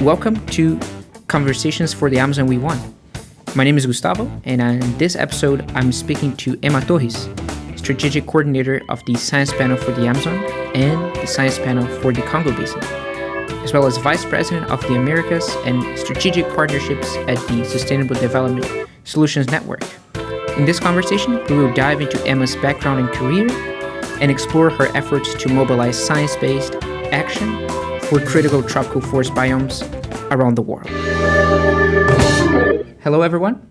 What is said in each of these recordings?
Welcome to Conversations for the Amazon We Want. My name is Gustavo, and in this episode, I'm speaking to Emma Torres, Strategic Coordinator of the Science Panel for the Amazon and the Science Panel for the Congo Basin, as well as Vice-President of the Americas and Strategic Partnerships at the Sustainable Development Solutions Network. In this conversation, we will dive into Emma's background and career and explore her efforts to mobilize science-based action for critical tropical forest biomes around the world. Hello, everyone.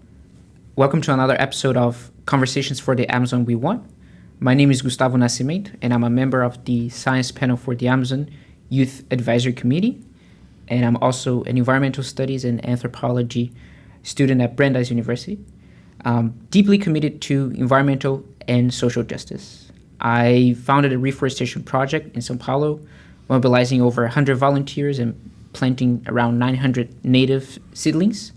Welcome to another episode of Conversations for the Amazon We Want. My name is Gustavo Nascimento, and I'm a member of the Science Panel for the Amazon Youth Advisory Committee, and I'm also an environmental studies and anthropology student at Brandeis University. I'm deeply committed to environmental and social justice. I founded a reforestation project in São Paulo, mobilizing over 100 volunteers and planting around 900 native seedlings,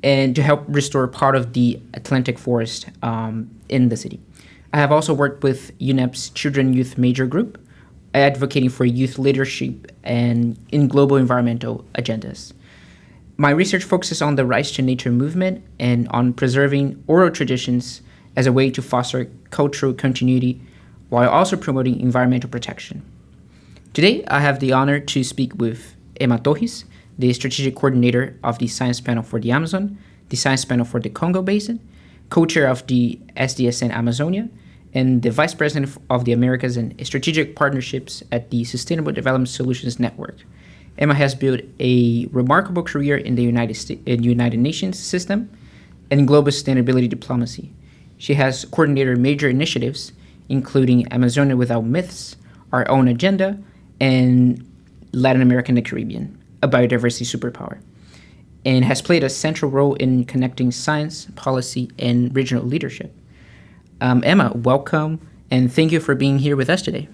and to help restore part of the Atlantic forest in the city. I have also worked with UNEP's Children Youth Major Group, advocating for youth leadership and in global environmental agendas. My research focuses on the Rights to Nature movement and on preserving oral traditions as a way to foster cultural continuity while also promoting environmental protection. Today, I have the honor to speak with Emma Torres, the Strategic Coordinator of the Science Panel for the Amazon, the Science Panel for the Congo Basin, co-chair of the SDSN Amazonia, and the Vice President of the Americas and Strategic Partnerships at the Sustainable Development Solutions Network. Emma has built a remarkable career in the United Nations system and global sustainability diplomacy. She has coordinated major initiatives, including Amazonia Without Myths, Our Own Agenda, and Latin America and the Caribbean, a biodiversity superpower, and has played a central role in connecting science, policy, and regional leadership. Emma, welcome, and thank you for being here with us today.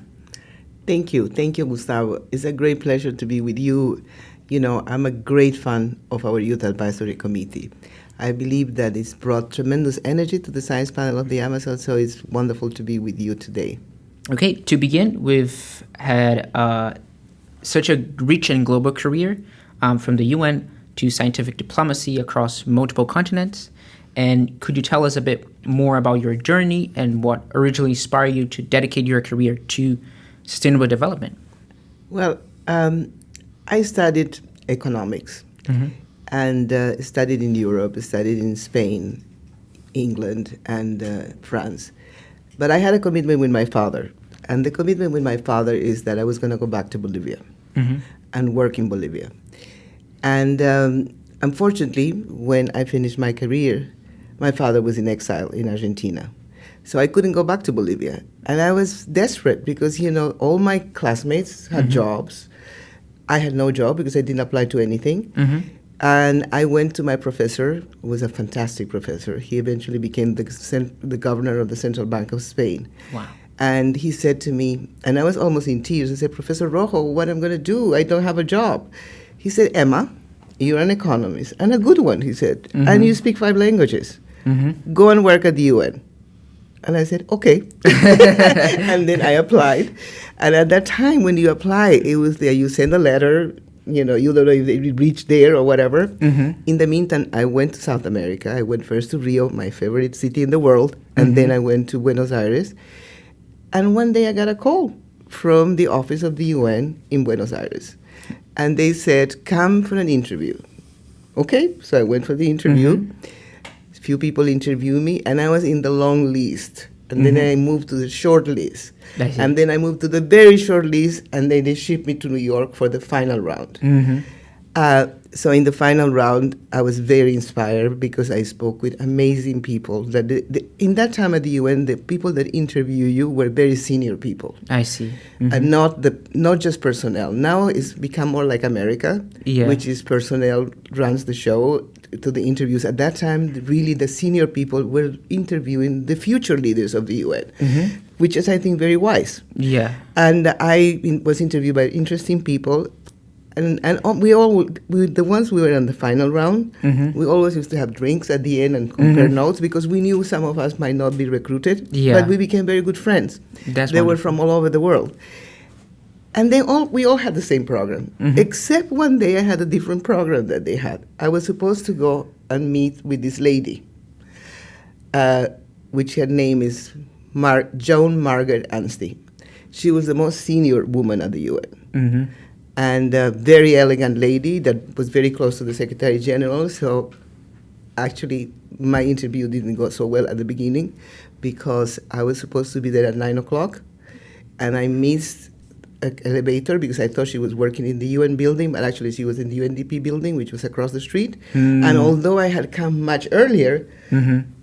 Thank you, Gustavo. It's a great pleasure to be with you. You know, I'm a great fan of our Youth Advisory Committee. I believe that it's brought tremendous energy to the Science Panel of the Amazon, so it's wonderful to be with you today. Okay, to begin, we've had such a rich and global career from the UN to scientific diplomacy across multiple continents. And could you tell us a bit more about your journey and what originally inspired you to dedicate your career to sustainable development? Well, I studied economics and studied in Europe, studied in Spain, England, and France. But I had a commitment with my father. And the commitment with my father is that I was going to go back to Bolivia and work in Bolivia. And unfortunately, when I finished my career, my father was in exile in Argentina. So I couldn't go back to Bolivia. And I was desperate because, you know, all my classmates had jobs. I had no job because I didn't apply to anything. And I went to my professor, who was a fantastic professor. He eventually became the governor of the Central Bank of Spain. Wow. And he said to me, and I was almost in tears, I said, Professor Rojo, what am I going to do? I don't have a job. He said, Emma, you're an economist, and a good one, he said, and you speak 5 languages. Go and work at the UN. And I said, okay. And then I applied. And at that time, when you apply, it was there, you send a letter, you know, you don't know if they reached there or whatever. In the meantime, I went to South America. I went first to Rio, my favorite city in the world, and then I went to Buenos Aires. And one day I got a call from the office of the UN in Buenos Aires. And they said, come for an interview. Okay, so I went for the interview. A few people interviewed me, and I was in the long list. And then I moved to the short list. And then I moved to the very short list, and then they shipped me to New York for the final round. So in the final round, I was very inspired because I spoke with amazing people. That in that time at the UN, the people that interview you were very senior people. I see. And not just personnel. Now it's become more like America, which is personnel runs the show to the interviews. At that time, really the senior people were interviewing the future leaders of the UN, which is, I think, very wise. Yeah. And I was interviewed by interesting people. And the ones we were in the final round, we always used to have drinks at the end and compare notes because we knew some of us might not be recruited, but we became very good friends. They were from all over the world. And then we all had the same program, except one day I had a different program that they had. I was supposed to go and meet with this lady, which her name is Joan Margaret Anstey. She was the most senior woman at the UN, and a very elegant lady that was very close to the Secretary General. So actually, my interview didn't go so well at the beginning because I was supposed to be there at 9 o'clock, and I missed an elevator because I thought she was working in the UN building, but actually she was in the UNDP building, which was across the street. And although I had come much earlier,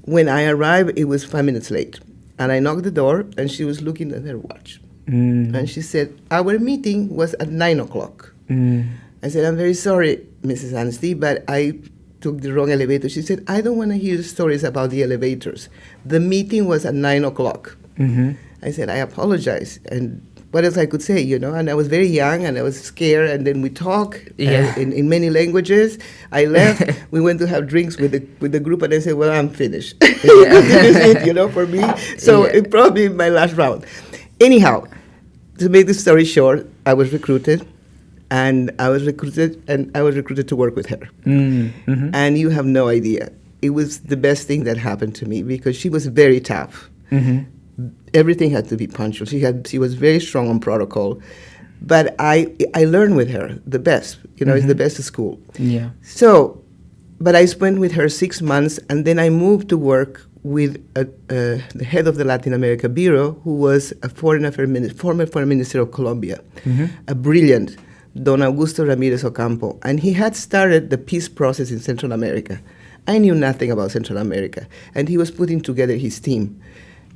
when I arrived, it was 5 minutes late. And I knocked the door, and she was looking at her watch. And she said, our meeting was at 9 o'clock. I said, I'm very sorry, Mrs. Anstey, but I took the wrong elevator. She said, I don't want to hear stories about the elevators. The meeting was at 9 o'clock. I said, I apologize. And what else I could say, you know? And I was very young, and I was scared, and then we talked in many languages. I left. We went to have drinks with the group, and I said, well, I'm finished. This is it, you know, for me. So it probably my last round. Anyhow, to make the story short, I was recruited, and I was recruited to work with her. And you have no idea. It was the best thing that happened to me because she was very tough. Everything had to be punctual. She was very strong on protocol, but I learned with her the best. You know, it's the best school. Yeah. So, but I spent with her 6 months, and then I moved to work with the head of the Latin America Bureau, who was a former foreign minister of Colombia, a brilliant Don Augusto Ramirez Ocampo, and he had started the peace process in Central America. I knew nothing about Central America, and he was putting together his team.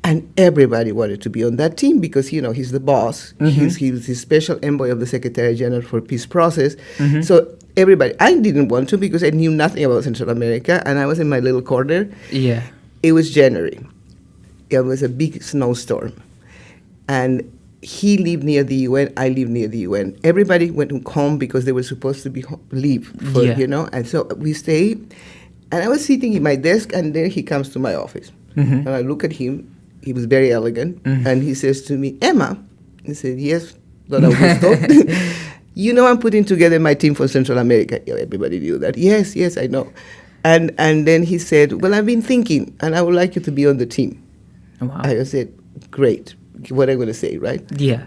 And everybody wanted to be on that team because, you know, he's the boss. He was the special envoy of the Secretary General for Peace Process. So everybody, I didn't want to because I knew nothing about Central America, and I was in my little corner. Yeah. It was January. It was a big snowstorm. And he lived near the UN, I lived near the UN. Everybody went home because they were supposed to be leave, you know. And so we stayed, and I was sitting in my desk, and then he comes to my office. And I look at him. He was very elegant, and he says to me, Emma, he said, yes, Don Augusto, you know I'm putting together my team for Central America. Yeah, everybody knew that. Yes, I know. And then he said, well, I've been thinking, and I would like you to be on the team. Wow. I said, great. What am I going to say, right? Yeah.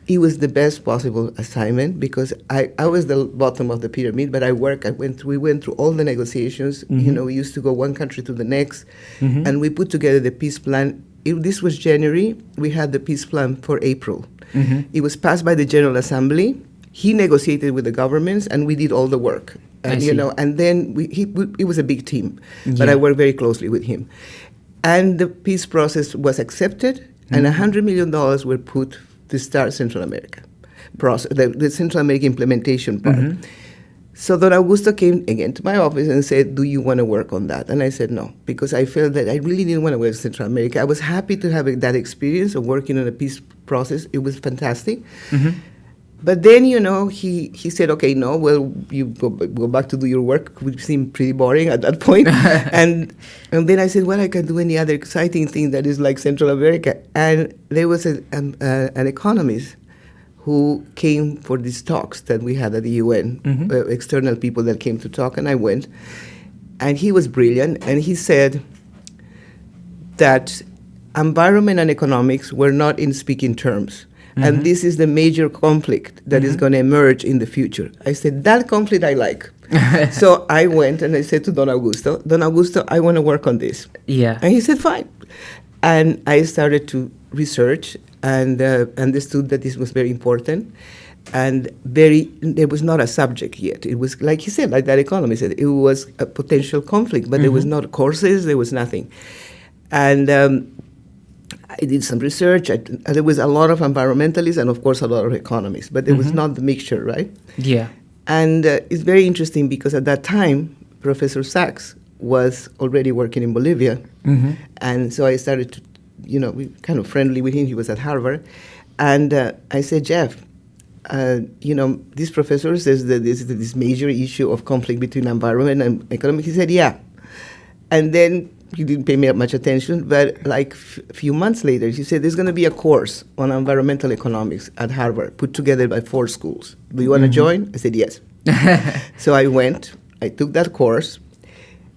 It was the best possible assignment because I was the bottom of the pyramid, but we went through all the negotiations. You know, we used to go one country to the next, and we put together the peace plan. This was January. We had the peace plan for April. It was passed by the General Assembly. He negotiated with the governments, and we did all the work. And you know, and then it was a big team, but I worked very closely with him. And the peace process was accepted, and $100 million were put to start Central America process, the Central America implementation part. So Don Augusto came again to my office and said, do you want to work on that? And I said no, because I felt that I really didn't want to work in Central America. I was happy to have that experience of working on a peace process. It was fantastic. But then, you know, he said, okay, no, well, you go back to do your work, which seemed pretty boring at that point. and then I said, well, I can do any other exciting thing that is like Central America. And there was an economist who came for these talks that we had at the UN, external people that came to talk, and I went. And he was brilliant, and he said that environment and economics were not in speaking terms. And this is the major conflict that is going to emerge in the future. I said, that conflict I like. So I went and I said to Don Augusto, I want to work on this. Yeah. And he said, fine. And I started to research and understood that this was very important. And there was not a subject yet. It was, like he said, like that economist said, it was a potential conflict, but there was not courses, there was nothing. And I did some research. There was a lot of environmentalists and, of course, a lot of economists, but there was not the mixture, right? Yeah. And it's very interesting because at that time, Professor Sachs was already working in Bolivia. And so I started to, you know, be kind of friendly with him. He was at Harvard. And I said, Jeff, you know, this professor says that this major issue of conflict between environment and economics. He said, yeah. And then He didn't pay me much attention, but like a few months later, he said, there's going to be a course on environmental economics at Harvard, put together by 4 schools. Do you want to join? I said, yes. So I went, I took that course.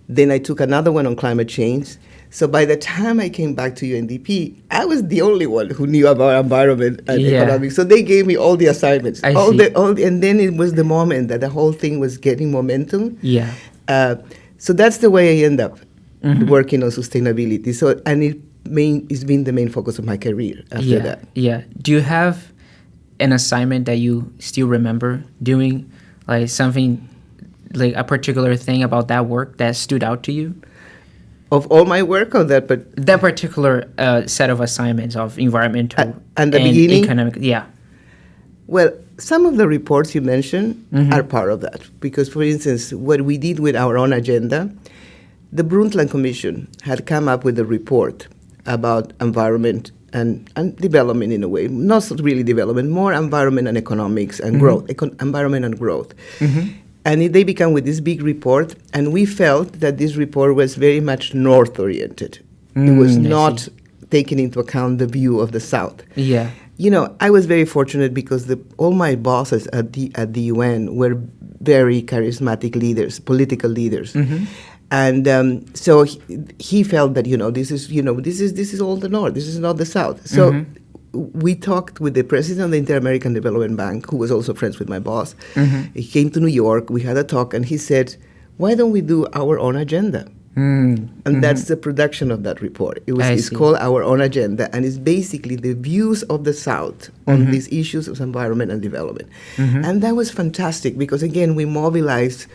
Then I took another one on climate change. So by the time I came back to UNDP, I was the only one who knew about environment and economics. So they gave me all the assignments. And then it was the moment that the whole thing was getting momentum. Yeah. So that's the way I end up working on sustainability. So, and it's been the main focus of my career after that. Yeah. Do you have an assignment that you still remember doing, like something, like a particular thing about that work that stood out to you? Of all my work on that, but that particular set of assignments of environmental and the beginning, economic, Well, some of the reports you mentioned are part of that. Because, for instance, what we did with our own agenda, the Brundtland Commission had come up with a report about environment and development in a way. Not really development, more environment and economics and growth, environment and growth. And they began with this big report, and we felt that this report was very much north-oriented. It was not taking into account the view of the South. Yeah. You know, I was very fortunate because all my bosses at the UN were very charismatic leaders, political leaders. And so he felt that, this is all the North, this is not the South. So we talked with the president of the Inter-American Development Bank, who was also friends with my boss. He came to New York, we had a talk, and he said, why don't we do our own agenda? And that's the production of that report. It's called Our Own Agenda, and it's basically the views of the South on these issues of environment and development. And that was fantastic because, again, we mobilized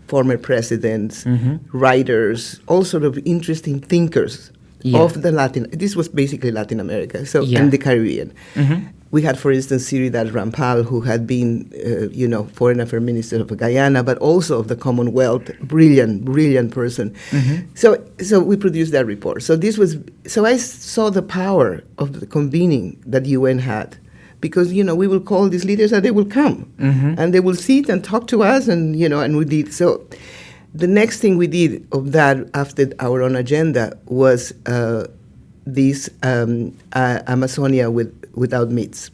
former presidents, writers, all sort of interesting thinkers of the this was basically Latin America, and the Caribbean. We had, for instance, Ciridad Rampal, who had been, Foreign Affairs Minister of Guyana, but also of the Commonwealth, brilliant person. So we produced that report. So I saw the power of the convening that UN had. Because, we will call these leaders and they will come. And they will sit and talk to us, and we did. So the next thing we did of that after our own agenda was this Amazonia without myths.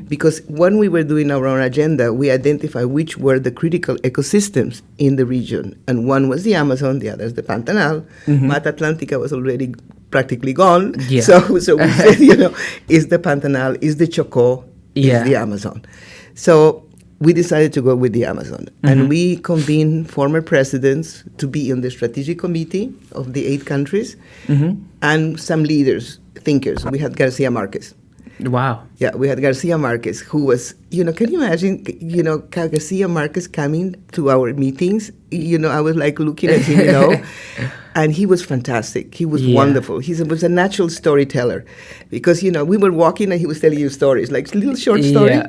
Because when we were doing our own agenda, we identified which were the critical ecosystems in the region. And one was the Amazon, the other is the Pantanal. Mata Atlantica was already practically gone. So we said, is the Pantanal, is the Chocó, is the Amazon. So we decided to go with the Amazon. And we convened former presidents to be on the strategic committee of the 8 countries and some leaders, thinkers. We had Garcia Marquez. Wow. Yeah, we had Garcia Marquez, who was, can you imagine, Garcia Marquez coming to our meetings? I was like looking at him, and he was fantastic. He was wonderful. He was a natural storyteller because, we were walking and he was telling you stories, like little short stories.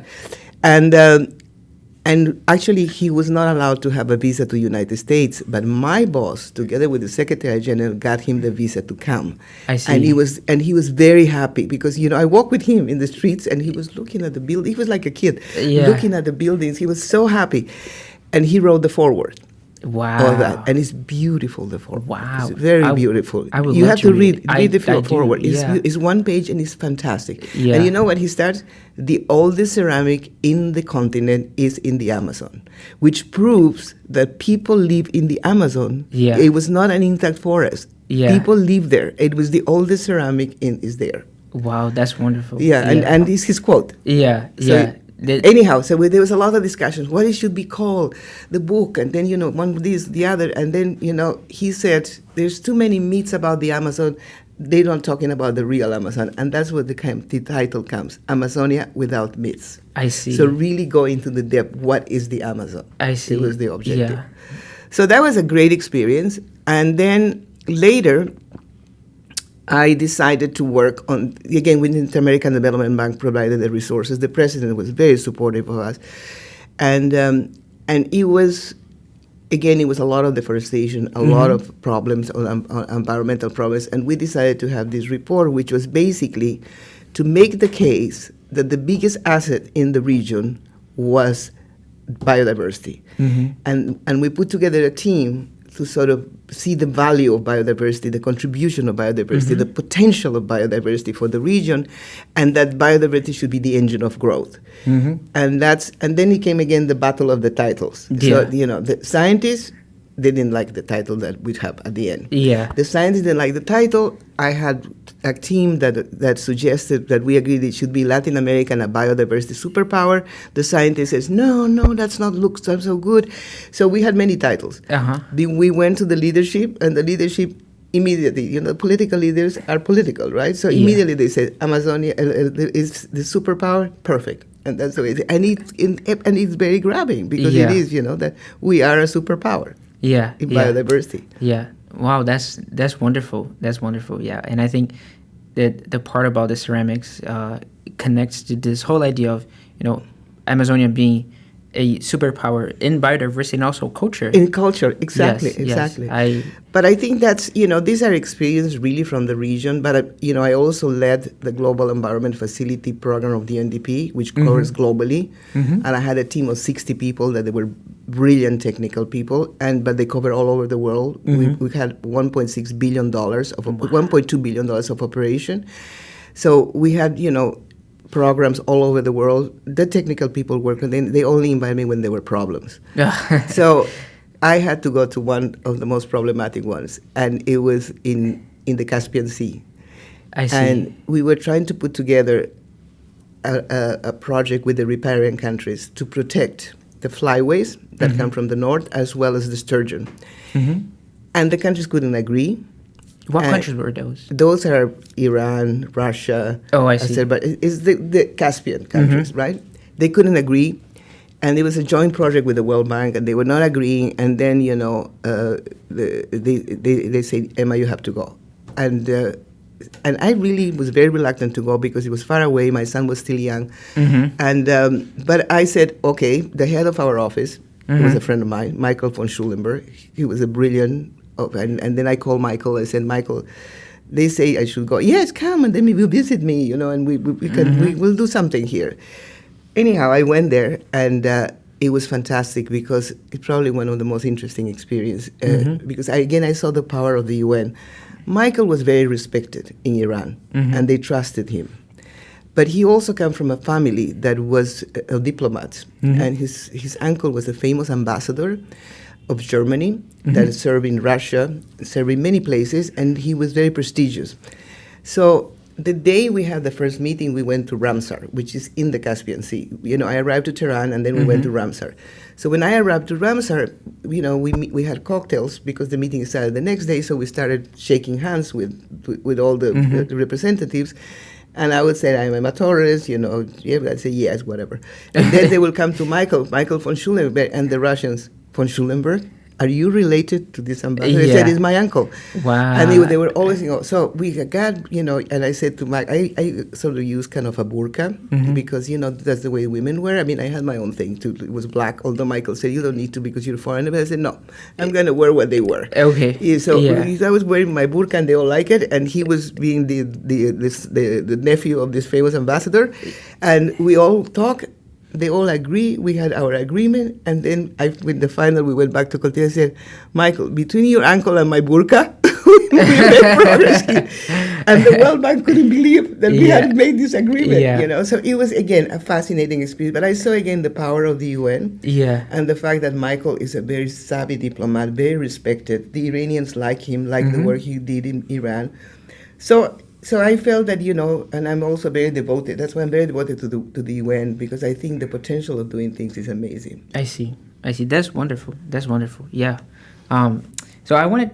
And actually, he was not allowed to have a visa to the United States, but my boss, together with the Secretary General, got him the visa to come. I see. And he was very happy because, I walked with him in the streets and he was looking at the building. He was like a kid, looking at the buildings. He was so happy. And he wrote the foreword. Wow. All that. And it's beautiful, the foreword. Wow. It's very beautiful. I would you love have to to read the foreword. Yeah. It's one page and it's fantastic. Yeah. And you know what he starts? The oldest ceramic in the continent is in the Amazon, which proves that people live in the Amazon. Yeah. It was not an intact forest. Yeah. People live there. It was the oldest ceramic is there. Wow, that's wonderful. Yeah, and this is his quote. Yeah, so anyhow, so there was a lot of discussions. What it should be called, the book, and then, one this, the other. And then, he said, there's too many myths about the Amazon. They're not talking about the real Amazon. And that's where the title comes, Amazonia Without Myths. I see. So really go into the depth, what is the Amazon? I see. It was the objective. Yeah. So that was a great experience. And then later, I decided to work on, again, when the Inter-American Development Bank provided the resources, the president was very supportive of us. And it was, again, it was a lot of deforestation, a lot of problems, on environmental problems. And we decided to have this report, which was basically to make the case that the biggest asset in the region was biodiversity. And we put together a team to sort of see the value of biodiversity, the contribution of biodiversity, the potential of biodiversity for the region, and that biodiversity should be the engine of growth. And then it came again the battle of the titles. So, the scientists, they didn't like the title that we'd have at the end. Yeah. The scientists didn't like the title. I had a team that suggested that we agreed it should be Latin America and a biodiversity superpower. The scientist says, no, that's not look so good. So we had many titles. We went to the leadership, and the leadership immediately, political leaders are political, right? So immediately they said, Amazonia is the superpower, perfect. And that's the way and it's very grabbing, because it is, that we are a superpower. In biodiversity. Wow, that's wonderful. That's wonderful. Yeah, and I think that the part about the ceramics connects to this whole idea of Amazonia being a superpower in biodiversity and also culture. In culture, exactly. But I think that's these are experiences really from the region. But I also led the Global Environment Facility program of the UNDP, which covers globally, and I had a team of 60 people that they were brilliant technical people, but they cover all over the world. We had $1.6 billion $1.2 billion of operation. So we had programs all over the world. The technical people work, and they only invite me when there were problems. So I had to go to one of the most problematic ones, and it was in the Caspian Sea. I see. And we were trying to put together a project with the riparian countries to protect the flyways that come from the north, as well as the sturgeon. And the countries couldn't agree. What countries were those? Those are Iran, Russia. Oh, I see. But it's the Caspian countries, right? They couldn't agree, and it was a joint project with the World Bank, and they were not agreeing. And then they said, Emma, you have to go, and I really was very reluctant to go because it was far away. My son was still young, and but I said, okay. The head of our office was a friend of mine, Michael von Schulenberg. He was a brilliant. And then I called Michael. I said, Michael, they say I should go. Yes, come, and then maybe you visit me, and we'll do something here. Anyhow, I went there, and it was fantastic because it's probably one of the most interesting experiences. Because I saw the power of the UN. Michael was very respected in Iran, and they trusted him. But he also came from a family that was diplomats, and his uncle was a famous ambassador of Germany that served in Russia, served in many places, and he was very prestigious. So the day we had the first meeting, we went to Ramsar, which is in the Caspian Sea. I arrived to Tehran, and then we went to Ramsar. So when I arrived to Ramsar, we had cocktails because the meeting started the next day. So we started shaking hands with all the representatives. And I would say, I'm Emma Torres, I'd say, yes, whatever. And then they will come to Michael von Schulenberg, and the Russians, von Schulenberg, are you related to this ambassador? He said, it's my uncle. Wow. And they were always, so we got, and I said to Mike, I sort of used kind of a burqa because, that's the way women wear. I mean, I had my own thing too. It was black, although Michael said, you don't need to because you're foreigner. But I said, no, I'm going to wear what they wear. Okay. So I was wearing my burqa, and they all like it. And he was being the nephew of this famous ambassador. And we all talk. They all agree. We had our agreement, and then with the final, we went back to Cotillo and said, Michael, between your uncle and my burqa, we made progress here. And the World Bank couldn't believe that we had made this agreement, So it was, again, a fascinating experience. But I saw, again, the power of the UN and the fact that Michael is a very savvy diplomat, very respected. The Iranians like him, like the work he did in Iran. So I felt that, and I'm also very devoted. That's why I'm very devoted to the UN, because I think the potential of doing things is amazing. I see. That's wonderful. Yeah. So I want to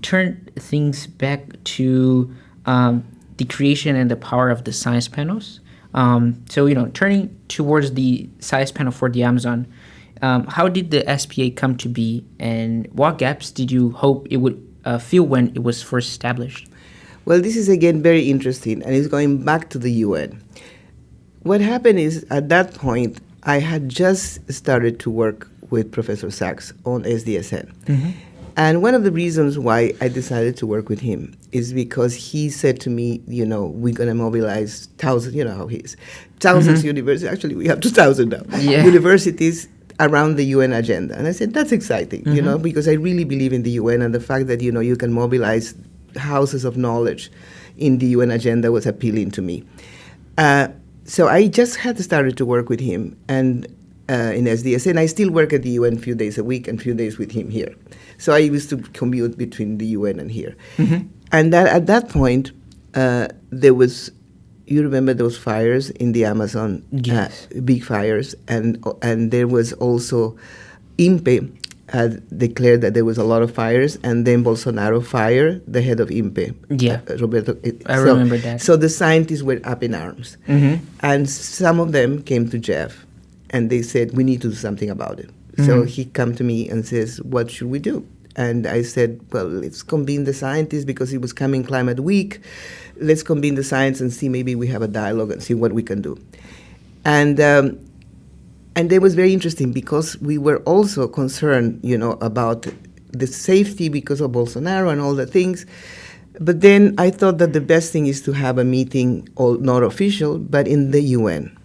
turn things back to the creation and the power of the science panels. So, turning towards the science panel for the Amazon, how did the SPA come to be, and what gaps did you hope it would fill when it was first established? Well, this is, again, very interesting, and it's going back to the UN. What happened is, at that point, I had just started to work with Professor Sachs on SDSN. And one of the reasons why I decided to work with him is because he said to me, we're going to mobilize thousands, how he is, thousands of universities. Actually, we have 2,000 now. Universities around the UN agenda. And I said, that's exciting, you know, because I really believe in the UN, and the fact that, you know, you can mobilize houses of knowledge in the UN agenda was appealing to me. So I just had started to work with him, and in SDSN, I still work at the UN a few days a week and a few days with him here. So I used to commute between the UN and here. And at that point, there was, you remember those fires in the Amazon, yes. Big fires, and there was also INPE had declared that there was a lot of fires, and then Bolsonaro fired the head of INPE. Yeah, Roberto. I remember that. So the scientists were up in arms, and some of them came to Jeff, and they said, we need to do something about it. So he come to me and says, what should we do? And I said, well, let's convene the scientists, because it was coming Climate Week. Let's convene the science and see, maybe we have a dialogue and see what we can do. And it was very interesting, because we were also concerned, you know, about the safety because of Bolsonaro and all the things. But then I thought that the best thing is to have a meeting, all not official, but in the UN.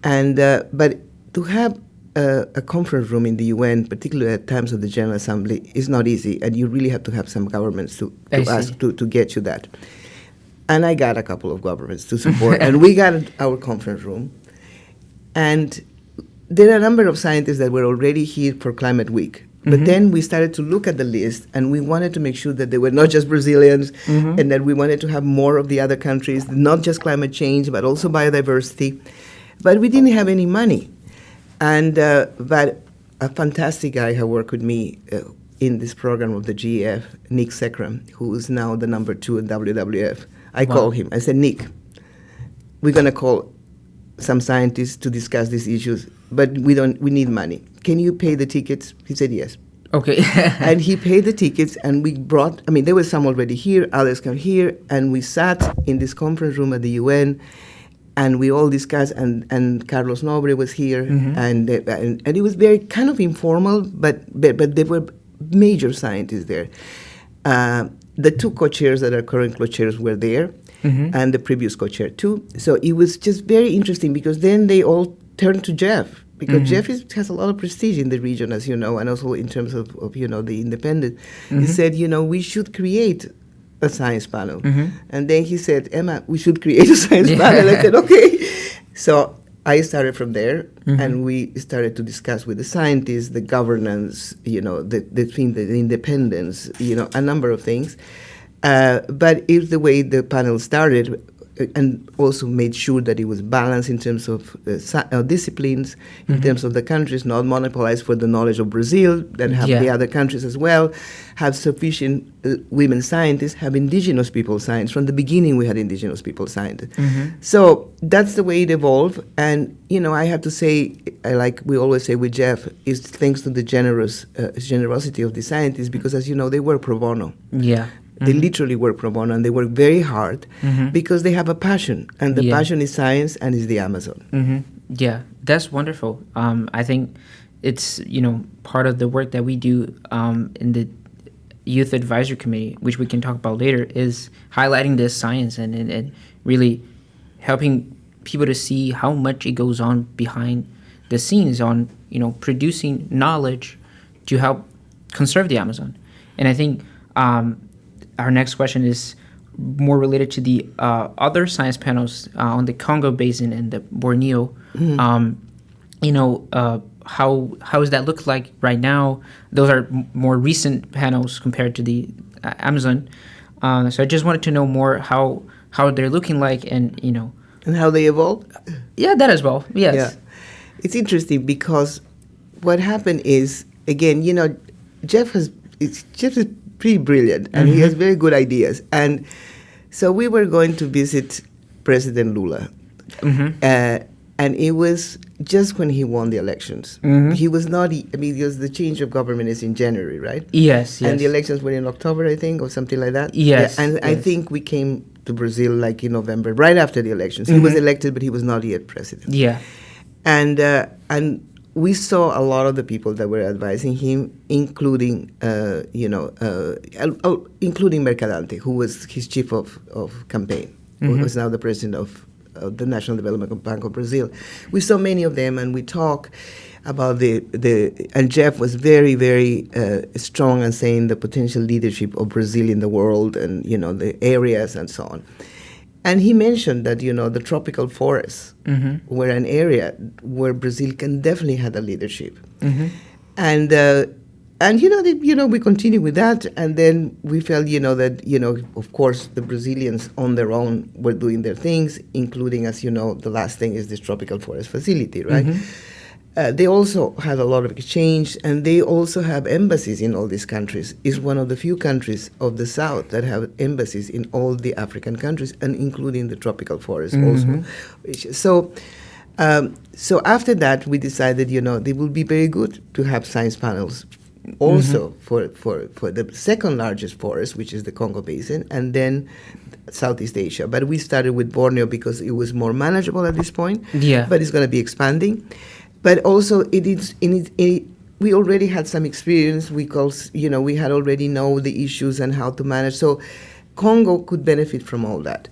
And but to have a conference room in the UN, particularly at times of the General Assembly, is not easy, and you really have to have some governments to ask to get you that. And I got a couple of governments to support, and we got our conference room. And there are a number of scientists that were already here for Climate Week. But then we started to look at the list, and we wanted to make sure that they were not just Brazilians, and that we wanted to have more of the other countries, not just climate change, but also biodiversity. But we didn't have any money. And but a fantastic guy who worked with me in this program of the GEF, Nick Sekram, who is now the number 2 in WWF. I called him. I said, Nick, we're going to call some scientists to discuss these issues, but we need money. Can you pay the tickets? He said yes. Okay. And he paid the tickets, and we brought, I mean, there were some already here, others come here, and we sat in this conference room at the UN, and we all discussed, and Carlos Nobre was here, and it was very kind of informal, but there were major scientists there. The 2 co-chairs that are current co-chairs were there, and the previous co-chair too. So it was just very interesting, because then they all turned to Jeff, because Jeff has a lot of prestige in the region, as you know, and also in terms of you know, the independent. He said, you know, we should create a science panel. And then he said, Emma, we should create a science panel. I said, okay. So I started from there, and we started to discuss with the scientists, the governance, you know, the independence, you know, a number of things. But it's the way the panel started, and also made sure that it was balanced in terms of disciplines, in terms of the countries, not monopolized for the knowledge of Brazil, that have the other countries as well, have sufficient women scientists, have indigenous people science. From the beginning, we had indigenous people scientists. So that's the way it evolved. And, you know, I have to say, like we always say with Jeff, is thanks to the generosity of the scientists, because, as you know, they work pro bono. Yeah. They literally work pro bono, and they work very hard because they have a passion, and the passion is science and is the Amazon. Yeah, that's wonderful. I think it's, you know, part of the work that we do in the Youth Advisory Committee, which we can talk about later, is highlighting this science and really helping people to see how much it goes on behind the scenes on, you know, producing knowledge to help conserve the Amazon. And I think our next question is more related to the other science panels on the Congo Basin and the Borneo. You know, how does that look like right now? Those are more recent panels compared to the Amazon. So I just wanted to know more how they're looking like, and, you know. And how they evolve? Yeah, that as well, yes. Yeah. It's interesting, because what happened is, again, you know, Jeff is pretty brilliant, and he has very good ideas. And so we were going to visit President Lula, and it was just when he won the elections. He was not, I mean, because the change of government is in January, right? Yes. And the elections were in October, I think, or something like that. Yes. Yeah, and I think we came to Brazil like in November, right after the elections. He was elected, but he was not yet president. Yeah. And we saw a lot of the people that were advising him, including, including Mercadante, who was his chief of campaign, who was now the president of the National Development Bank of Brazil. We saw many of them, and we talked. about and Jeff was very, very strong in saying the potential leadership of Brazil in the world and, the areas and so on. And he mentioned that, the tropical forests were an area where Brazil can definitely have a leadership. And we continue with that. And then we felt, that, of course, the Brazilians on their own were doing their things, including, as you know, the last thing is this tropical forest facility, right? They also have a lot of exchange, and they also have embassies in all these countries. It's one of the few countries of the South that have embassies in all the African countries, and including the tropical forest also. So after that, we decided, it would be very good to have science panels also for the second largest forest, which is the Congo Basin, and then Southeast Asia. But we started with Borneo because it was more manageable at this point. Yeah. But it's going to be expanding. But also, we already had some experience because, we had already know the issues and how to manage. So Congo could benefit from all that.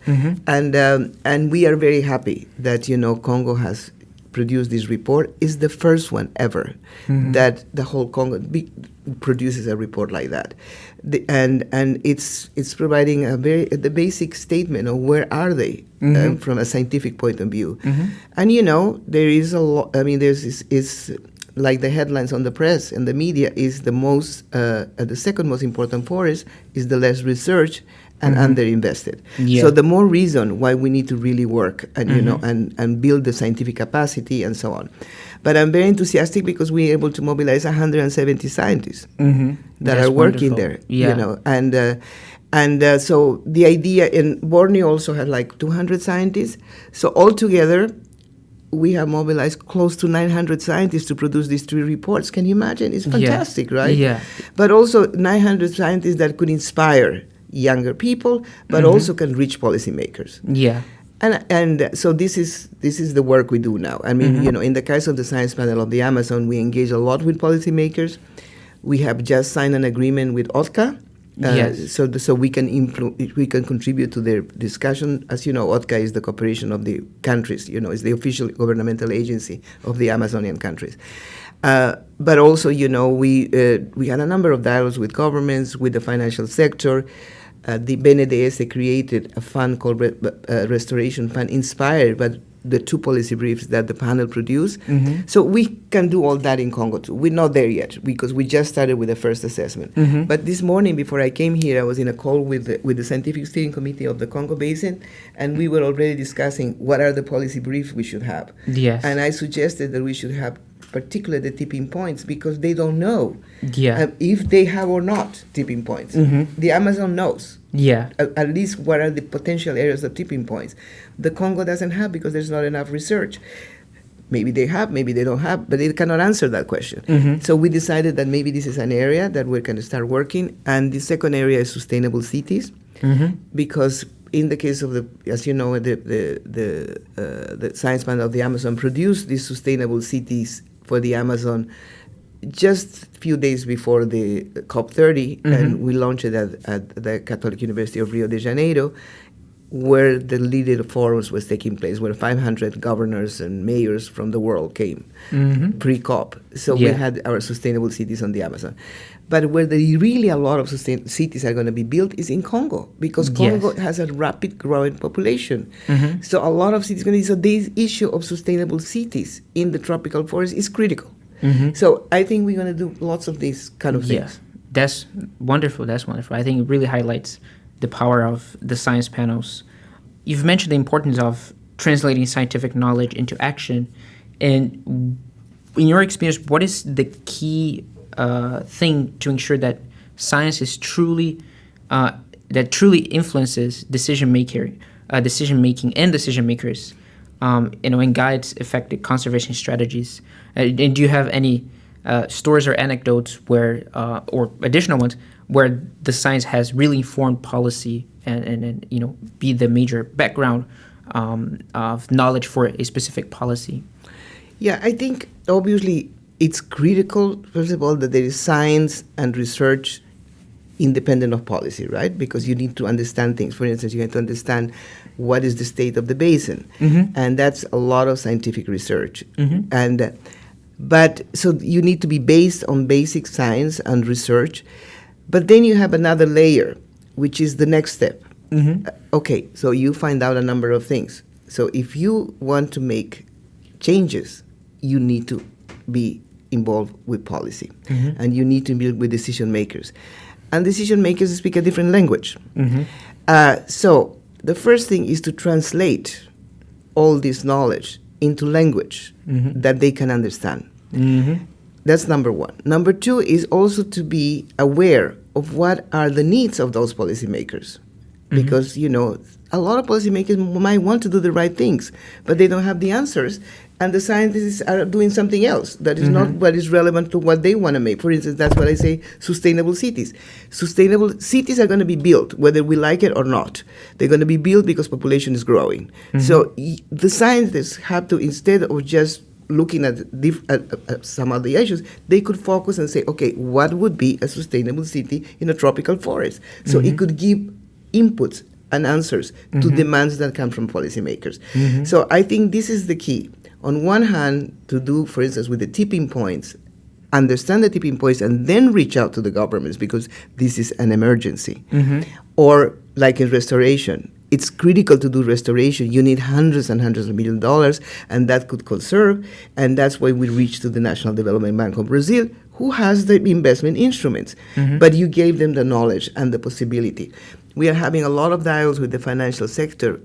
And we are very happy that, Congo has produced this report. It's the first one ever that the whole Congo produces a report like that. And it's providing the basic statement of where are they from a scientific point of view. And there is a lot. I mean, is like the headlines on the press and the media is the second most important forest is the less research and underinvested. Yeah. So the more reason why we need to really work and and build the scientific capacity and so on. But I'm very enthusiastic because we're able to mobilize 170 scientists that are working there. Yeah. And so the idea in Borneo also had like 200 scientists. So altogether, we have mobilized close to 900 scientists to produce these 3 reports. Can you imagine? It's fantastic, right? Yeah. But also 900 scientists that could inspire younger people, but also can reach policymakers. Yeah. And so this is the work we do now. I mean, in the case of the Science Panel of the Amazon, we engage a lot with policymakers. We have just signed an agreement with OTCA. So we can contribute to their discussion. As you know, OTCA is the cooperation of the countries. It's the official governmental agency of the Amazonian countries. But also, we had a number of dialogues with governments, with the financial sector. The BNDES created a fund called Restoration Fund, inspired by the 2 policy briefs that the panel produced. So we can do all that in Congo too. We're not there yet because we just started with the first assessment. But this morning, before I came here, I was in a call with the Scientific Steering Committee of the Congo Basin, and we were already discussing what are the policy briefs we should have. Yes. And I suggested that we should have particularly the tipping points because they don't know if they have or not tipping points. The Amazon knows. Yeah. At least what are the potential areas of tipping points. The Congo doesn't have because there's not enough research. Maybe they have, maybe they don't have, but they cannot answer that question. So we decided that maybe this is an area that we're going to start working. And the second area is sustainable cities because in the case of as you know, the Science Panel of the Amazon produced these sustainable cities for the Amazon just a few days before the COP30, and we launched it at the Catholic University of Rio de Janeiro, where the leader forums was taking place, where 500 governors and mayors from the world came pre-COP. So we had our sustainable cities on the Amazon. But where really a lot of cities are going to be built is in Congo, because Congo has a rapid growing population. So a lot of cities going to be, so this issue of sustainable cities in the tropical forest is critical. So I think we're going to do lots of these kind of things. That's wonderful. That's wonderful. I think it really highlights the power of the science panels. You've mentioned the importance of translating scientific knowledge into action. And in your experience, what is the key thing to ensure that science is truly influences decision making and decision makers, and guides effective conservation strategies? And do you have any stories or anecdotes where, or additional ones, where the science has really informed policy and be the major background of knowledge for a specific policy? Yeah, I think obviously it's critical, first of all, that there is science and research independent of policy, right? Because you need to understand things. For instance, you have to understand what is the state of the basin. And that's a lot of scientific research. But so you need to be based on basic science and research. But then you have another layer, which is the next step. Okay, so you find out a number of things. So if you want to make changes, you need to be involved with policy, and you need to be with decision makers. And decision makers speak a different language. So the first thing is to translate all this knowledge into language that they can understand. That's number one. Number two is also to be aware of what are the needs of those policymakers. Because, you know, a lot of policymakers might want to do the right things, but they don't have the answers, and the scientists are doing something else that is not what is relevant to what they want to make. For instance, that's what I say, sustainable cities. Sustainable cities are going to be built, whether we like it or not. They're going to be built because population is growing. So the scientists have to, instead of just looking at some of the issues, they could focus and say, okay, what would be a sustainable city in a tropical forest? So it could give inputs and answers to demands that come from policymakers. So I think this is the key. On one hand, to do, for instance, with the tipping points, understand the tipping points and then reach out to the governments because this is an emergency. Or like in restoration, it's critical to do restoration. You need hundreds and hundreds of $millions of dollars, and that could conserve. And that's why we reached to the National Development Bank of Brazil, who has the investment instruments. But you gave them the knowledge and the possibility. We are having a lot of dialogues with the financial sector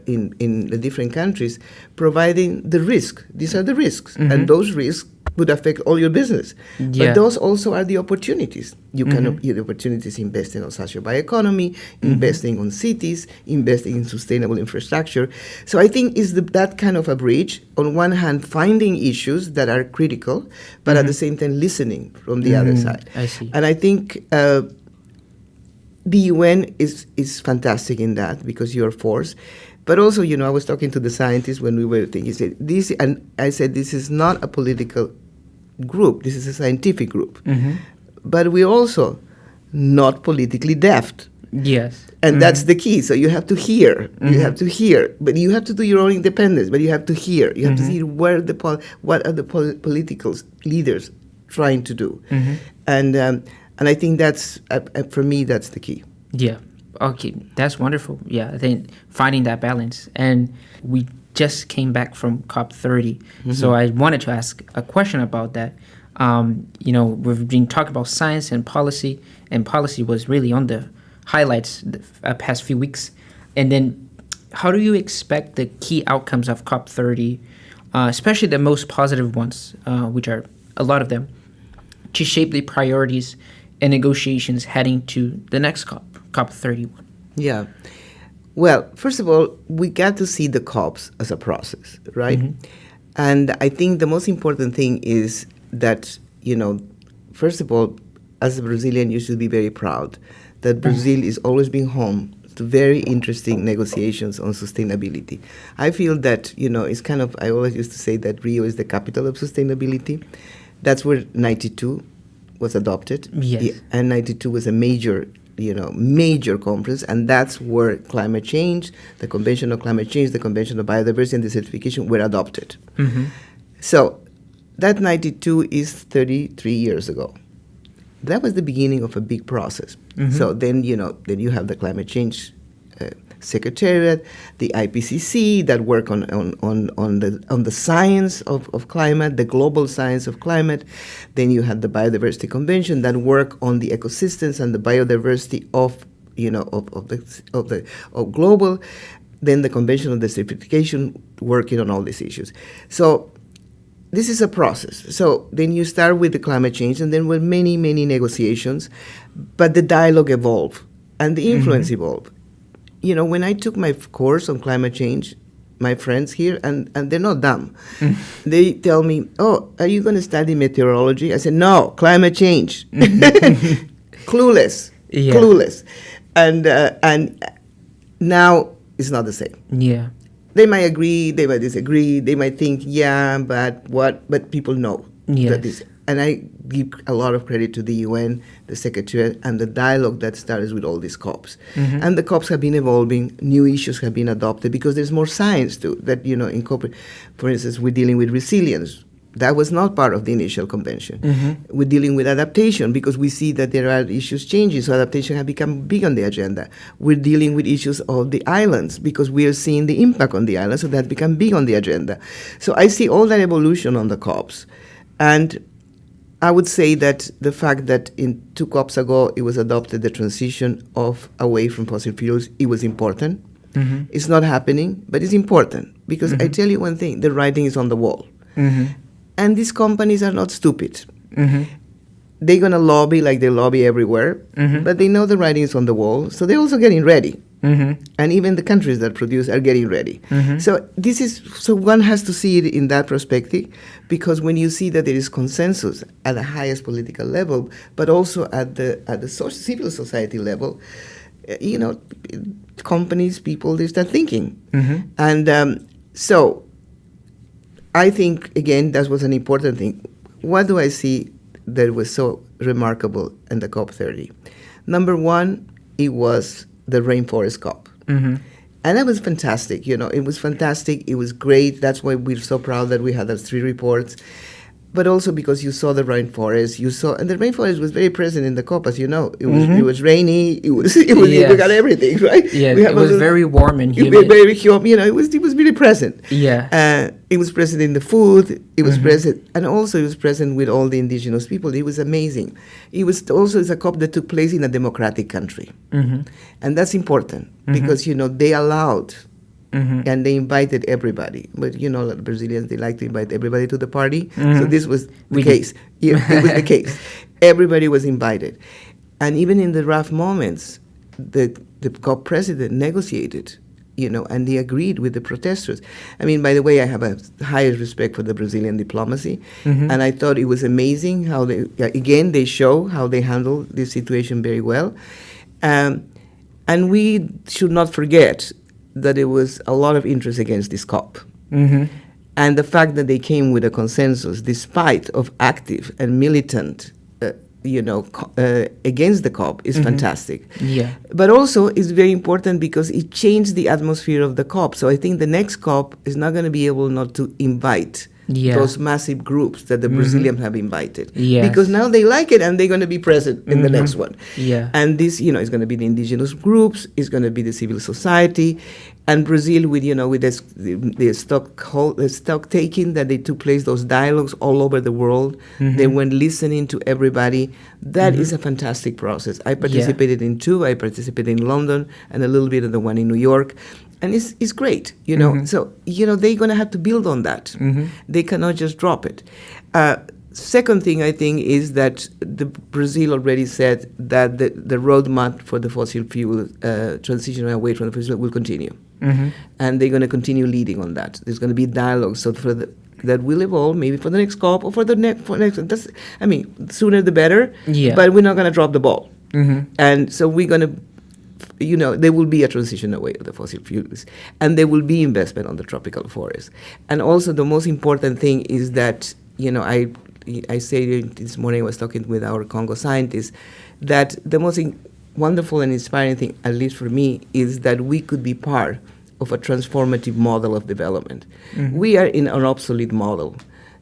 in the different countries, providing the risk. These are the risks, and those risks would affect all your business. But those also are the opportunities. You can the opportunities investing on social bioeconomy, investing on cities, investing in sustainable infrastructure. So I think is that kind of a bridge. On one hand, finding issues that are critical, but at the same time listening from the other side. I see. And I think the UN is fantastic in that because you're forced. But also, you know, I was talking to the scientists when we were thinking, he said, this, and I said, this is not a political group, this is a scientific group. But we're also not politically deft. Yes. And that's the key. So you have to hear. You have to hear. But you have to do your own independence. But you have to hear. You have to see what are the political leaders trying to do. And I think that's, for me, that's the key. Yeah. Okay. That's wonderful. Yeah. I think finding that balance. And we just came back from COP30. So I wanted to ask a question about that. You know, we've been talking about science and policy was really on the highlights the past few weeks. And then how do you expect the key outcomes of COP30, especially the most positive ones, which are a lot of them, to shape the priorities and negotiations heading to the next COP31? Yeah. Well, first of all, we got to see the COPs as a process, right? And I think the most important thing is that, you know, first of all, as a Brazilian, you should be very proud that Brazil is always being home to very interesting negotiations on sustainability. I feel that, you know, it's kind of, I always used to say that Rio is the capital of sustainability. That's where 92 was adopted. Yes. Yeah, and 92 was a major conference, and that's where climate change, the Convention on Climate Change, the Convention on Biodiversity, and the certification were adopted. So that 92 is 33 years ago. That was the beginning of a big process. So then, you know, then you have the climate change Secretariat, the IPCC that work on the science of climate, the global science of climate. Then you had the Biodiversity Convention that work on the ecosystems and the biodiversity of global. Then the Convention on Desertification working on all these issues. So this is a process. So then you start with the climate change, and then with many negotiations, but the dialogue evolved and the influence evolved. You know, when I took my course on climate change, my friends here, and they're not dumb, they tell me, "Oh, are you going to study meteorology?" I said, "No, climate change." Clueless, and now it's not the same. Yeah, they might agree, they might disagree, they might think, yeah, but what? But people know that this. And I give a lot of credit to the UN, the Secretariat, and the dialogue that started with all these COPs. And the COPs have been evolving, new issues have been adopted because there's more science too that, you know, incorporate. For instance, we're dealing with resilience. That was not part of the initial convention. We're dealing with adaptation because we see that there are issues changing, so adaptation has become big on the agenda. We're dealing with issues of the islands because we are seeing the impact on the islands, so that's become big on the agenda. So I see all that evolution on the COPs. And I would say that the fact that in 2 COPs ago it was adopted the transition away from fossil fuels, it was important. It's not happening, but it's important because I tell you one thing, the writing is on the wall. And these companies are not stupid. They're going to lobby like they lobby everywhere, but they know the writing is on the wall, so they're also getting ready. And even the countries that produce are getting ready. So one has to see it in that perspective, because when you see that there is consensus at the highest political level, but also at the civil society level, companies, people, they start thinking. And so I think, again, that was an important thing. What do I see that was so remarkable in the COP30? Number one, it was the Rainforest COP. And that was fantastic. It was fantastic. It was great. That's why we're so proud that we had those 3 reports. But also because you saw the rainforest, and the rainforest was very present in the COP, as you know. It was rainy. Yes. We got everything, right? Yeah, it was very warm and humid. Very humid. It was really present. Yeah. It was present in the food. It was present, and also it was present with all the indigenous people. It was amazing. It was also a COP that took place in a democratic country, and that's important because they allowed. And they invited everybody. But Brazilians, they like to invite everybody to the party. So this was the case. Yeah, it was the case. Everybody was invited. And even in the rough moments, the COP president negotiated, and they agreed with the protesters. I mean, by the way, I have a highest respect for the Brazilian diplomacy. And I thought it was amazing how they show how they handle this situation very well. And we should not forget that there was a lot of interest against this COP. And the fact that they came with a consensus despite of active and militant against the COP is fantastic. Yeah. But also it's very important because it changed the atmosphere of the COP. So I think the next COP is not going to be able not to invite those massive groups that the Brazilians have invited. Yes. Because now they like it and they're going to be present in the next one. Yeah. And this, is going to be the indigenous groups, it's going to be the civil society, and Brazil with, with the stock taking that they took place, those dialogues all over the world. They went listening to everybody. That is a fantastic process. I participated in 2. I participated in London and a little bit of the one in New York. And it's great, So, they're going to have to build on that. They cannot just drop it. Second thing, I think, is that Brazil already said that the roadmap for the fossil fuel transition away from the fossil fuel will continue. And they're going to continue leading on that. There's going to be dialogue that will evolve maybe for the next COP or for next. Sooner the better. Yeah. But we're not going to drop the ball. And so we're going to, there will be a transition away from the fossil fuels, and there will be investment on the tropical forests. And also the most important thing is that, I say this morning I was talking with our Congo scientists, that the most wonderful and inspiring thing, at least for me, is that we could be part of a transformative model of development. We are in an obsolete model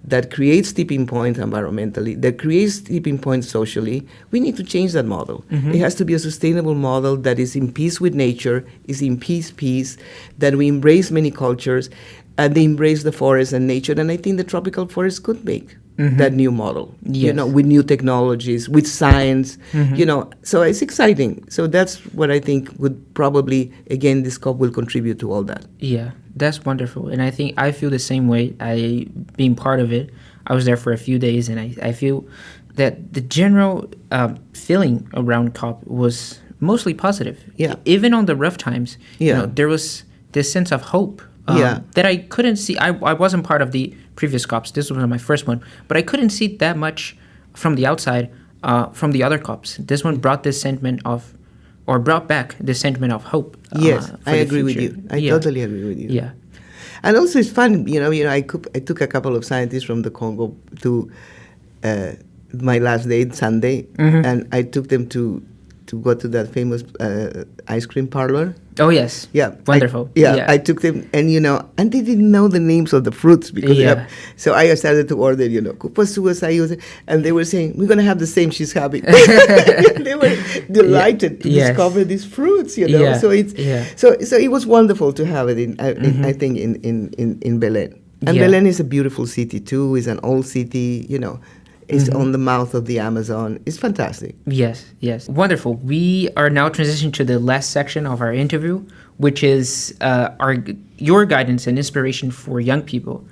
that creates tipping points environmentally, that creates tipping points socially. We need to change that model. It has to be a sustainable model that is in peace with nature, is in peace, that we embrace many cultures, and they embrace the forest and nature. And I think the tropical forest could make that new model, with new technologies, with science, so it's exciting. So that's what I think would probably, again, this COP will contribute to all that. Yeah, that's wonderful. And I think I feel the same way. Being part of it, I was there for a few days, and I feel that the general feeling around COP was mostly positive. Yeah. Even on the rough times, there was this sense of hope that I couldn't see. I wasn't part of the previous COPs. This was my first one. But I couldn't see that much from the outside from the other COPs. This one brought this sentiment of, or brought back the sentiment of hope. Yes, I agree with you. I totally agree with you. Yeah. And also it's fun, I took a couple of scientists from the Congo to my last day, Sunday, and I took them to to go to that famous ice cream parlor. Oh, yes. Yeah. Wonderful. I took them, and and they didn't know the names of the fruits because so I started to order, cupasuas, and they were saying, we're going to have the same she's having. They were delighted to discover these fruits, Yeah. So it was wonderful to have it I think in Belén. And Belén is a beautiful city too. It's an old city, It's on the mouth of the Amazon. It's fantastic. Yes. Wonderful. We are now transitioning to the last section of our interview, which is your guidance and inspiration for young people.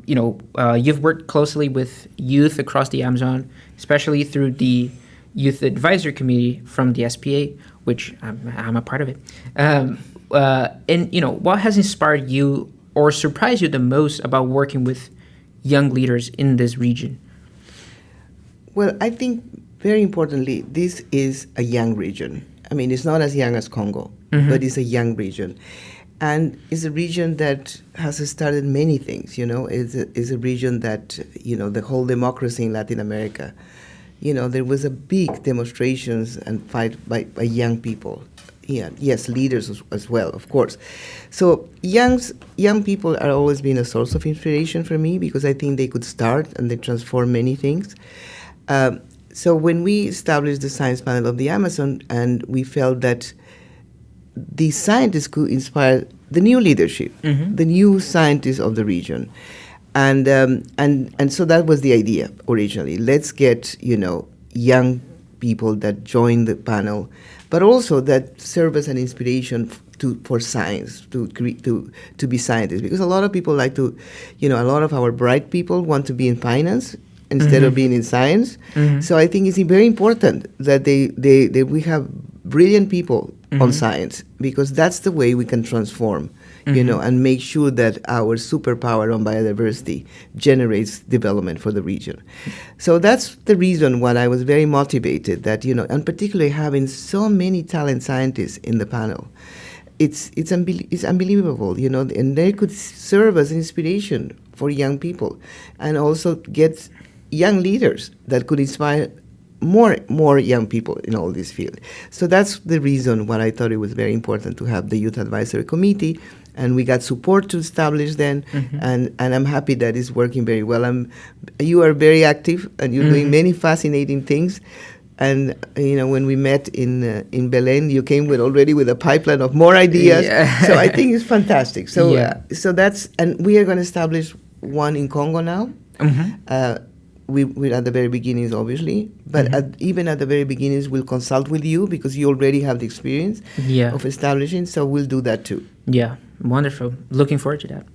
You've worked closely with youth across the Amazon, especially through the Youth Advisory Committee from the SPA, which I'm a part of it. And what has inspired you or surprised you the most about working with young leaders in this region? Well, I think very importantly, this is a young region. I mean, it's not as young as Congo, but it's a young region. And it's a region that has started many things, It's a region that, the whole democracy in Latin America, there was a big demonstrations and fight by young people. Yeah, yes, leaders as well, of course. So young people are always been a source of inspiration for me because I think they could start and they transform many things. So when we established the Science Panel of the Amazon, and we felt that the scientists could inspire the new leadership, the new scientists of the region, and so that was the idea originally. Let's get young people that join the panel, but also that serve as an inspiration for science, to be scientists, because a lot of people like to, a lot of our bright people want to be in finance instead of being in science. So I think it's very important that we have brilliant people on science, because that's the way we can transform, and make sure that our superpower on biodiversity generates development for the region. So that's the reason why I was very motivated that, and particularly having so many talent scientists in the panel. It's unbelievable, and they could serve as inspiration for young people and also get young leaders that could inspire more young people in all this field. So that's the reason why I thought it was very important to have the Youth Advisory Committee, and we got support to establish then, and I'm happy that it's working very well. You are very active, and you're doing many fascinating things. And when we met in Belén, you came already with a pipeline of more ideas. Yeah. So I think it's fantastic. So so that's, and we are going to establish one in Congo now. We're at the very beginnings, obviously, but even at the very beginnings, we'll consult with you because you already have the experience of establishing, so we'll do that too. Yeah, wonderful. Looking forward to that.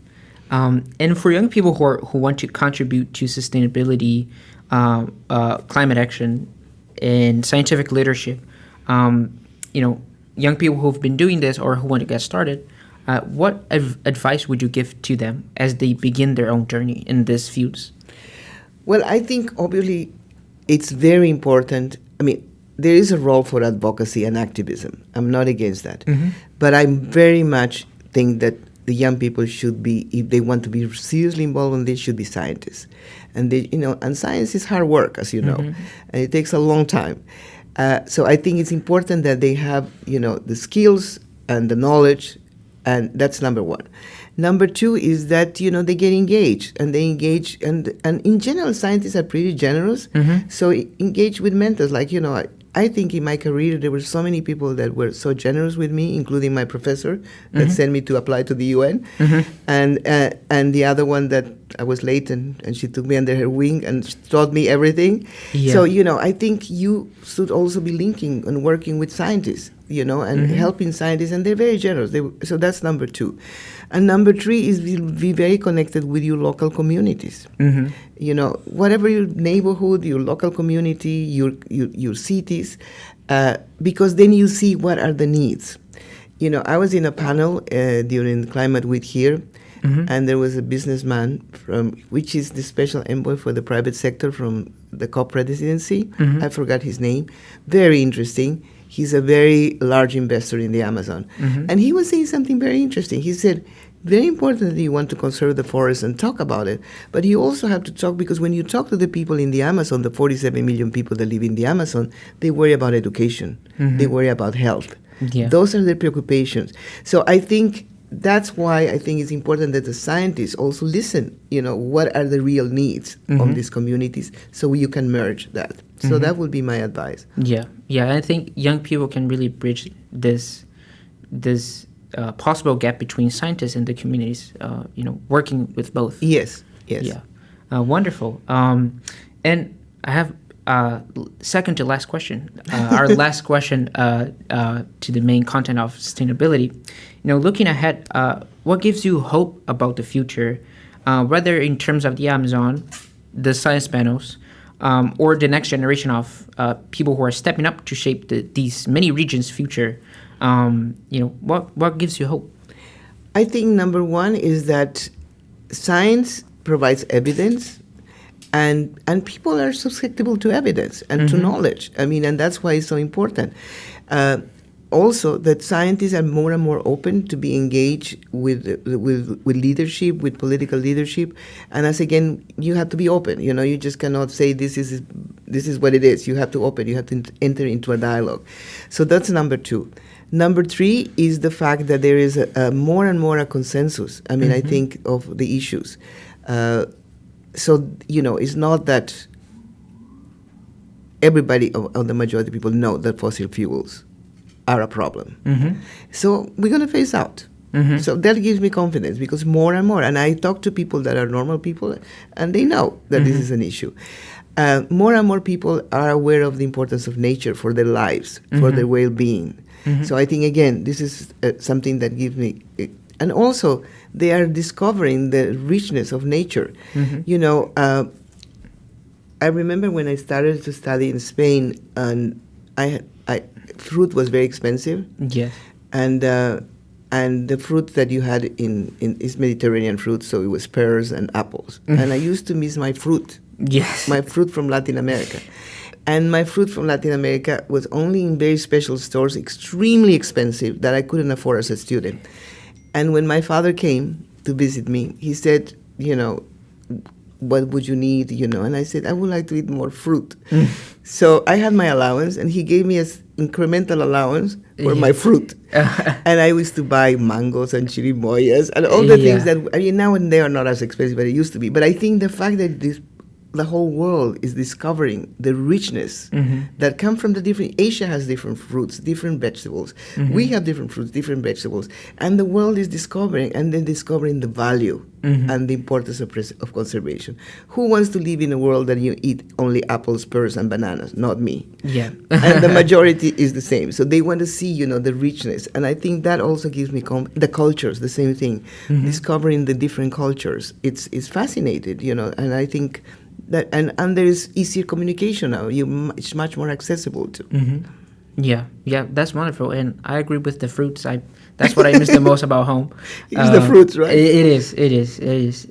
And for young people who want to contribute to sustainability, climate action, and scientific leadership, young people who've been doing this or who want to get started, what advice would you give to them as they begin their own journey in these fields? Well, I think obviously it's very important. I mean, there is a role for advocacy and activism. I'm not against that. But I very much think that the young people should be, if they want to be seriously involved in this, should be scientists. And and science is hard work, as you know, and it takes a long time. So I think it's important that they have, the skills and the knowledge, and that's number one. Number two is that, they get engaged, and they engage, and in general, scientists are pretty generous, so engage with mentors. Like, I think in my career, there were so many people that were so generous with me, including my professor that sent me to apply to the UN, and the other one that I was late, and she took me under her wing and taught me everything. Yeah. So, I think you should also be linking and working with scientists, and helping scientists, and they're very generous. So that's number two. And number three is be very connected with your local communities. Whatever your neighborhood, your local community, your cities, because then you see what are the needs. I was in a panel during Climate Week here, and there was a businessman which is the special envoy for the private sector from the COP presidency. I forgot his name. Very interesting. He's a very large investor in the Amazon. And he was saying something very interesting. He said, very important that you want to conserve the forest and talk about it, but you also have to talk, because when you talk to the people in the Amazon, the 47 million people that live in the Amazon, they worry about education, they worry about health. Yeah. Those are their preoccupations. So I think that's why I think it's important that the scientists also listen, what are the real needs of these communities, so you can merge that. So that would be my advice. Yeah. I think young people can really bridge this possible gap between scientists and the communities, working with both. Yes. Yeah. Wonderful. And I have second to last question, our last question to the main content of sustainability. Looking ahead, what gives you hope about the future, whether in terms of the Amazon, the science panels, or the next generation of people who are stepping up to shape these many regions' future? What gives you hope? I think number one is that science provides evidence, and people are susceptible to evidence and to knowledge. And that's why it's so important. Also, that scientists are more and more open to be engaged with leadership, with political leadership. And as again, you have to be open. You just cannot say this is what it is. You have to open. You have to enter into a dialogue. So that's number two. Number three is the fact that there is more and more a consensus. I think of the issues. So it's not that everybody or the majority of people know that fossil fuels are a problem. So we're going to phase out. So that gives me confidence, because more and more, and I talk to people that are normal people, and they know that this is an issue. More and more people are aware of the importance of nature for their lives, for their well-being. So I think, again, this is something that gives me... And also, they are discovering the richness of nature. I remember when I started to study in Spain, and fruit was very expensive. Yes. And the fruit that you had in is Mediterranean fruit, so it was pears and apples. And I used to miss my fruit. Yes. My fruit from Latin America. And my fruit from Latin America was only in very special stores, extremely expensive, that I couldn't afford as a student. And when my father came to visit me, he said, what would you need, And I said, I would like to eat more fruit. So I had my allowance, and he gave me an incremental allowance for my fruit. And I used to buy mangoes and chirimoyas and all the things that, now and they are not as expensive as they used to be. But I think the fact that the whole world is discovering the richness that come from the different... Asia has different fruits, different vegetables. We have different fruits, different vegetables. And the world is discovering, and then discovering the value and the importance of conservation. Who wants to live in a world that you eat only apples, pears, and bananas? Not me. Yeah. And the majority is the same. So they want to see, the richness. And I think that also gives me... the cultures, the same thing. Discovering the different cultures. It's fascinating, and I think... that and there is easier communication now. It's much more accessible to. Yeah, that's wonderful, and I agree with the fruits. That's what I miss the most about home. It's the fruits, right? It is.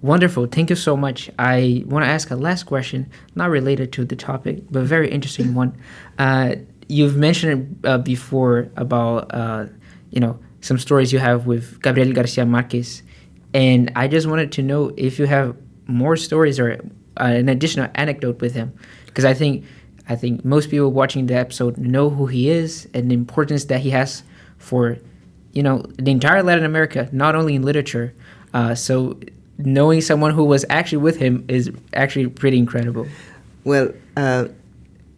Wonderful. Thank you so much. I want to ask a last question, not related to the topic, but very interesting one. You've mentioned before about some stories you have with Gabriel Garcia Marquez. And I just wanted to know if you have more stories or an additional anecdote with him, because I think most people watching the episode know who he is and the importance that he has for, the entire Latin America, not only in literature. So knowing someone who was actually with him is actually pretty incredible. Well,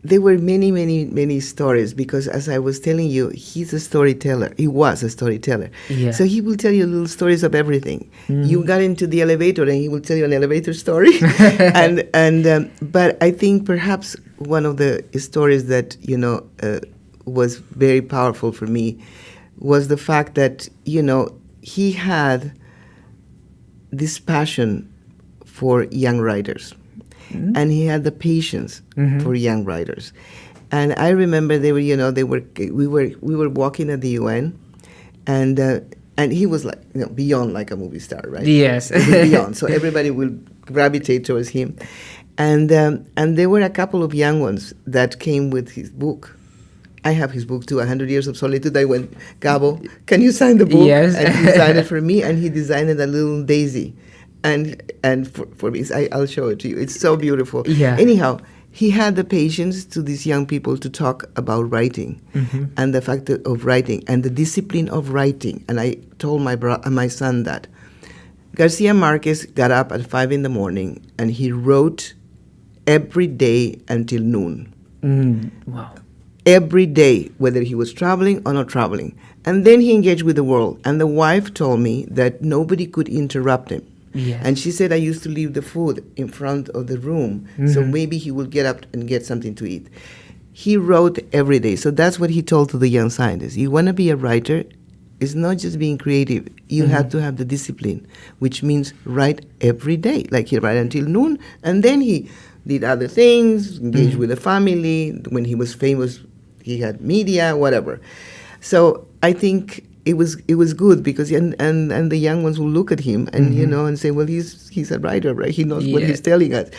there were many, many, many stories, because as I was telling you, he's a storyteller. He was a storyteller. Yeah. So he will tell you little stories of everything. You got into the elevator and he will tell you an elevator story. But I think perhaps one of the stories that, was very powerful for me was the fact that, he had this passion for young writers. And he had the patience for young writers. And I remember we were walking at the UN, and he was like, beyond like a movie star, right? Yes. Beyond. So everybody will gravitate towards him. And there were a couple of young ones that came with his book, I have his book too, 100 Years of Solitude. I went, Gabo, can you sign the book? Yes. And he signed it for me, and he designed a little daisy. And for me, I'll show it to you. It's so beautiful. Yeah. Anyhow, he had the patience to these young people to talk about writing and the fact of writing and the discipline of writing. And I told my son that. Garcia Marquez got up at 5 in the morning, and he wrote every day until noon. Wow. Every day, whether he was traveling or not traveling. And then he engaged with the world. And the wife told me that nobody could interrupt him. Yes. And she said, I used to leave the food in front of the room, so maybe he would get up and get something to eat. He wrote every day. So that's what he told to the young scientists. You want to be a writer, it's not just being creative. You have to have the discipline, which means write every day. Like he write until noon, and then he did other things, engaged with the family. When he was famous, he had media, whatever. So I think it was good because and the young ones will look at him and and say, well, he's a writer, right? He knows what he's telling us.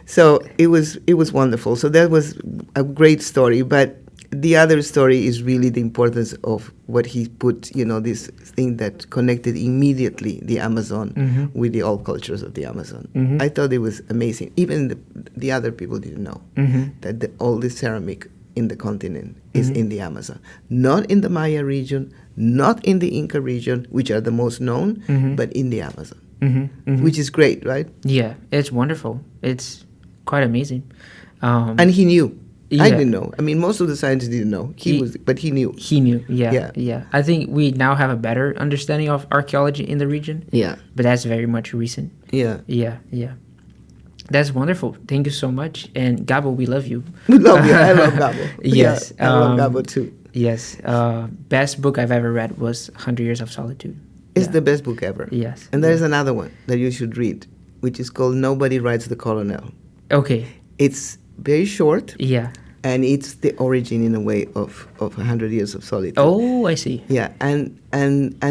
So it was wonderful. So that was a great story. But the other story is really the importance of what he put, this thing that connected immediately the Amazon with the old cultures of the Amazon. I thought it was amazing. Even the other people didn't know that all this ceramic in the continent is in the Amazon. Not in the Maya region, not in the Inca region, which are the most known, but in the Amazon, which is great, right? Yeah, it's wonderful. It's quite amazing. And he knew. Yeah. I didn't know. I mean, most of the scientists didn't know. But he knew. He knew, yeah. I think we now have a better understanding of archaeology in the region. Yeah. But that's very much recent. Yeah. Yeah. That's wonderful. Thank you so much. And Gabo, we love you. We love you. I love Gabo. Yes. Yeah, I love Gabo too. Yes. Best book I've ever read was 100 Years of Solitude. It's the best book ever. Yes. And there's another one that you should read, which is called Nobody Writes the Colonel. Okay. It's very short. Yeah. And it's the origin, in a way, of 100 Years of Solitude. Oh, I see. Yeah. And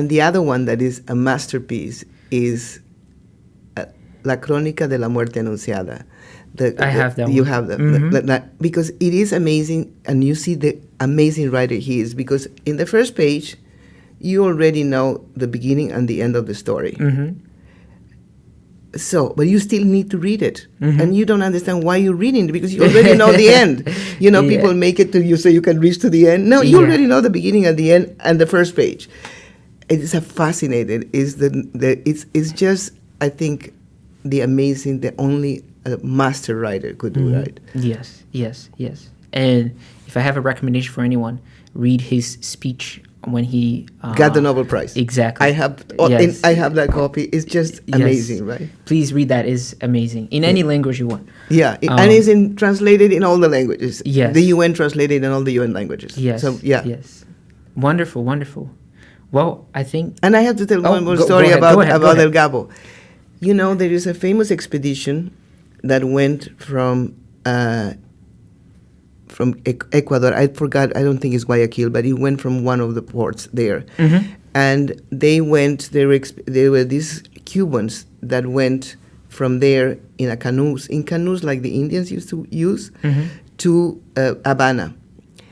the other one that is a masterpiece is La Crónica de la Muerte Anunciada. I have that one. You have that. Because it is amazing, and you see the amazing writer he is, because in the first page, you already know the beginning and the end of the story. So, but you still need to read it. And you don't understand why you're reading it, because you already know the end. People make it to you so you can reach to the end. No, you already know the beginning and the end and the first page. It is fascinating. It's just, I think, the only master writer could do, right? Yes. And if I have a recommendation for anyone, read his speech when he got the Nobel Prize. Exactly. I have that copy. It's just amazing, right? Please read that. It's amazing in any language you want. Yeah, and it's translated in all the languages. Yes. The UN translated in all the UN languages. Yes. So yeah. Yes. Wonderful. Well, I think. And I have to tell one more story about El Gabo. There is a famous expedition that went from Ecuador. I forgot. I don't think it's Guayaquil, but it went from one of the ports there. And they went. There were these Cubans that went from there in canoes like the Indians used to use, to Habana,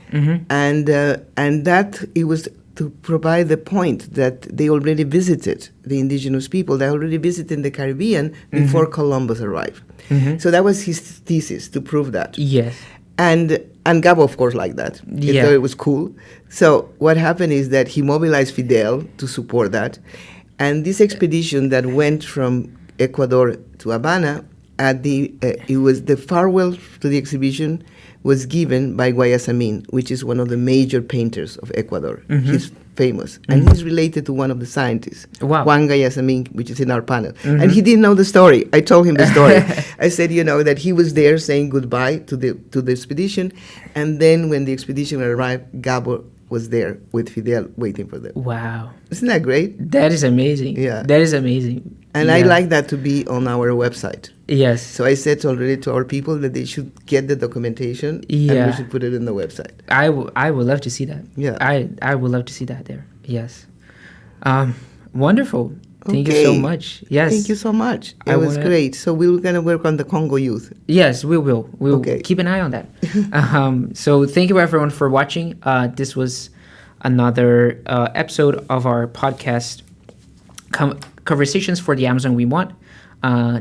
and that it was to provide the point that they already visited the indigenous people. They already visited the Caribbean before Columbus arrived. So that was his thesis, to prove that. Yes. And Gabo, of course, liked that. He thought it was cool. So what happened is that he mobilized Fidel to support that. And this expedition that went from Ecuador to Habana, it was the farewell to the exhibition was given by Guayasamín, which is one of the major painters of Ecuador. He's famous. And he's related to one of the scientists, Juan Guayasamín, which is in our panel. And he didn't know the story. I told him the story. I said, that he was there saying goodbye to the expedition. And then when the expedition arrived, Gabo was there with Fidel waiting for them. Wow. Isn't that great? That is amazing. Yeah. That is amazing. And I like that to be on our website. Yes. So I said already to our people that they should get the documentation and we should put it in the website. I would love to see that. Yeah. I would love to see that there. Yes. Wonderful. Thank you so much. Yes. Thank you so much. It was great. So we're going to work on the Congo youth. Yes, we will. We'll keep an eye on that. So thank you everyone for watching. This was another episode of our podcast, Conversations for the Amazon We Want.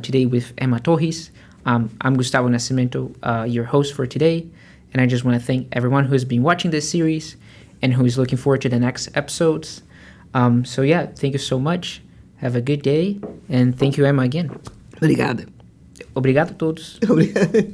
Today with Emma Torres. I'm Gustavo Nascimento, your host for today. And I just want to thank everyone who has been watching this series and who is looking forward to the next episodes. So yeah, thank you so much. Have a good day, and thank you, Emma, again. Obrigada. Obrigado a todos. Obrigada.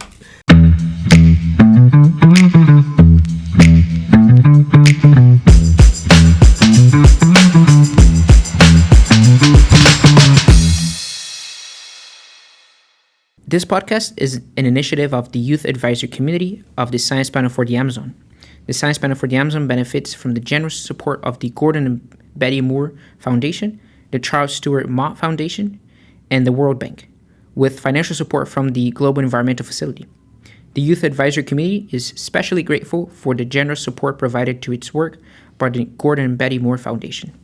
This podcast is an initiative of the Youth Advisory Committee of the Science Panel for the Amazon. The Science Panel for the Amazon benefits from the generous support of the Gordon and Betty Moore Foundation, the Charles Stewart Mott Foundation, and the World Bank, with financial support from the Global Environmental Facility. The Youth Advisory Committee is especially grateful for the generous support provided to its work by the Gordon and Betty Moore Foundation.